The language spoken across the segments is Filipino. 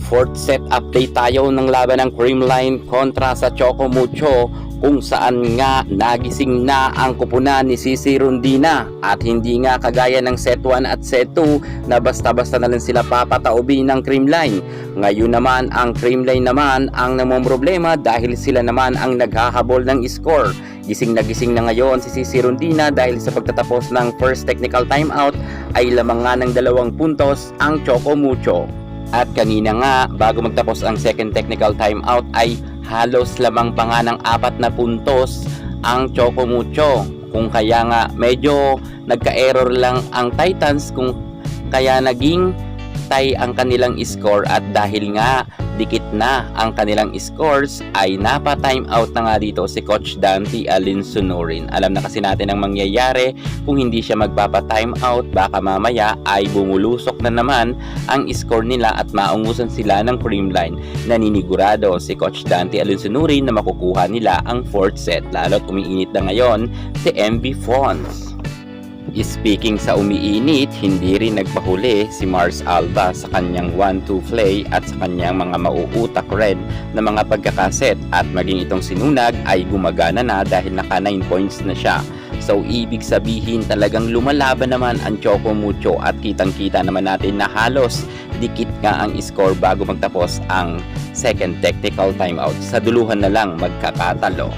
Fourth set update tayo ng laban ng Creamline kontra sa Choco Mucho, kung saan nga nagising na ang kupunan ni Cici Rondina at hindi nga kagaya ng set 1 at set 2 na basta-basta na lang sila papataubin ng Creamline. Ngayon naman ang Creamline naman ang namomroblema dahil sila naman ang naghahabol ng score. Gising na ngayon si Cici Rondina dahil sa pagtatapos ng first technical timeout ay lamang nga ng 2 puntos ang Choco Mucho. At kanina nga bago magtapos ang second technical timeout ay halos lamang pa nga ng 4 na puntos ang Choco Mucho. Kung kaya nga medyo nagka-error lang ang Titans kung kaya naging tie ang kanilang score, at dahil nga dikit na ang kanilang scores ay napa-time out na nga dito si Coach Dante Alinsunurin. Alam na kasi natin ang mangyayari kung hindi siya magpapa-time out, baka mamaya ay bumulusok na naman ang score nila at maungusan sila ng Creamline. Naninigurado si Coach Dante Alinsunurin na makukuha nila ang 4th set, lalo't umiinit na ngayon si MV Fons. Speaking sa umiinit, hindi rin nagpahuli si Mars Alba sa kanyang 1-2 play at sa kanyang mga mauutak red na mga pagkakaset, at maging itong sinunag ay gumagana na dahil naka 9 points na siya. So ibig sabihin talagang lumalaban naman ang Choco Mucho at kitang-kita naman natin na halos dikit nga ang score bago magtapos ang second technical timeout. Sa duluhan na lang magkakatalo.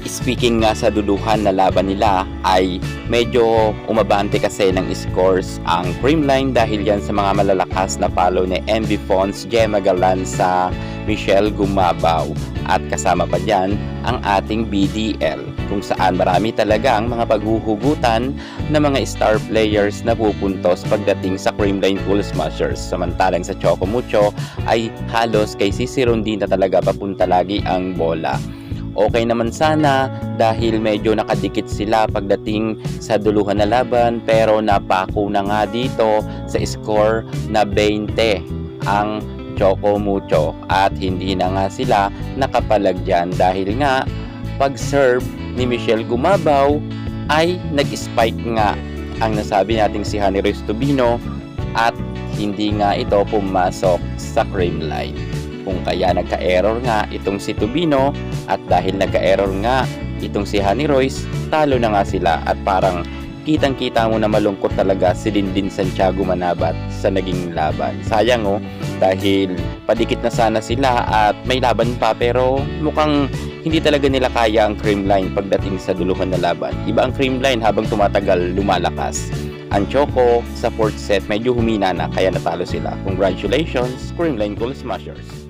Speaking nga sa duluhan na laban nila ay medyo umabante kasi ng scores ang Creamline dahil yan sa mga malalakas na follow ni MV Fons, Gemma Galan sa Michelle Gumabaw, at kasama pa dyan ang ating BDL, kung saan marami talagang mga paghuhugutan na mga star players na pupuntos pagdating sa Creamline Pool Smashers. Samantalang sa Choco Mucho ay halos kay Cici Rondina talaga papunta lagi ang bola. Okay naman sana dahil medyo nakadikit sila pagdating sa duluhan na laban, pero napako na nga dito sa score na 20 ang Choco Mucho at hindi na nga sila nakapalagyan dahil nga pag-serve ni Michelle Gumabaw ay nag-spike nga ang nasabi nating si Honey Rose Tubino at hindi nga ito pumasok sa Creamline. Kung kaya nagka-error nga itong si Tubino at dahil nagka-error nga itong si Honey Royce, talo na nga sila, at parang kitang-kita mo na malungkot talaga si Dindin Santiago Manabat sa naging laban. Sayang dahil padikit na sana sila at may laban pa, pero mukhang hindi talaga nila kaya ang Creamline pagdating sa duluhan na laban. Iba ang Creamline habang tumatagal lumalakas. Ang Choco sa 4th set medyo humina na kaya natalo sila. Congratulations, Creamline Pool Smashers!